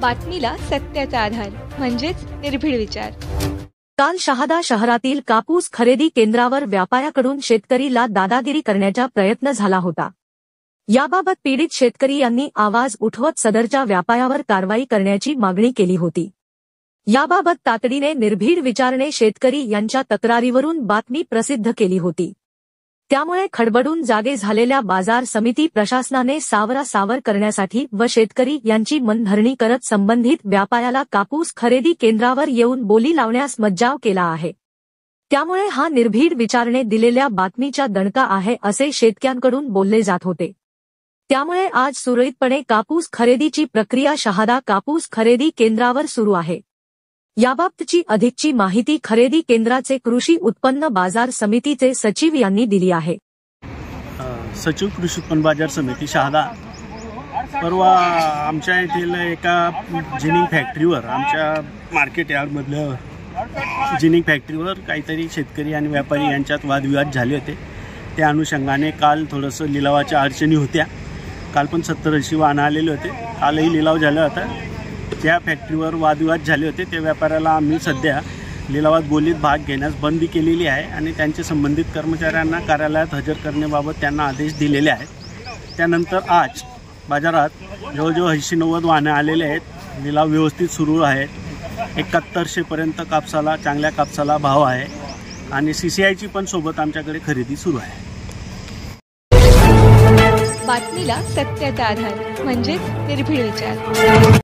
बातमीला सत्याचा आधार म्हणजेच निर्भीड विचार। काल शहादा शहरातील कापूस खरेदी केंद्रावर व्यापाऱ्याकडून शेतकरीला दादागिरी करण्याचा प्रयत्न झाला होता। याबाबत पीडित शेतकरी यांनी आवाज उठवत सदरच्या व्यापाऱ्यावर कारवाई करण्याची मागणी केली होती। याबाबत तातडीने निर्भीड विचारने शेतकरी यांच्या तक्रारीवरून बातमी प्रसिद्ध केली होती। त्यामुळे खडबडून जागे झालेल्या बाजार समिती प्रशासनाने सावरासावर करण्यासाठी व शेतकरी यांची मनधरणी करत संबंधित व्यापाऱ्याला कापूस खरेदी केंद्रावर येऊन बोली लावण्यास मज्जाव केला आहे। त्यामुळे हा निर्भीड विचारने दिलेल्या बातमीचा दणका आहे असे शेतकऱ्यांकडून बोलले जात होते। त्यामुळे आज सुरळीतपणे कापूस खरेदीची प्रक्रिया शहादा कापूस खरेदी केंद्रावर सुरू आहे। याबाबतची अधिकची माहिती खरेदी केंद्राचे कृषी उत्पन्न बाजार समितीचे सचिव यांनी दिली आहे। सचिव कृषी उत्पन्न बाजार समिती शहादा परवा आमच्या येथील एका जिनिंग फॅक्टरीवर आमच्या मार्केट यार्डमधल्या जिनिंग फॅक्टरीवर काहीतरी शेतकरी आणि व्यापारी यांच्यात वादविवाद झाले होते। त्या अनुषंगाने काल थोडंसं लिलावाच्या अडचणी होत्या। काल पण 70-80 वाहनं आलेले होते। कालही लिलाव झाला होता। त्या फॅक्टरीवर वादविवाद झाले होते। त्या व्यापाऱ्याला आम्ही सध्या लिलावात बोलीत भाग घेण्यास बंदी केलेली आहे आणि त्यांचे संबंधित कर्मचाऱ्यांना कार्यालयात हजर करण्याबाबत त्यांना आदेश दिलेले आहेत। त्यानंतर आज बाजारात जवळजवळ 80-90 वाहनं आलेले आहेत। लिलाव व्यवस्थित सुरू आहे। 7100 पर्यंत कापसाला चांगल्या कापसाला भाव आहे आणि CCIची पण सोबत आमच्याकडे खरेदी सुरू आहे। बातमीला सत्याचा आधार म्हणजेच निर्भीड विचार।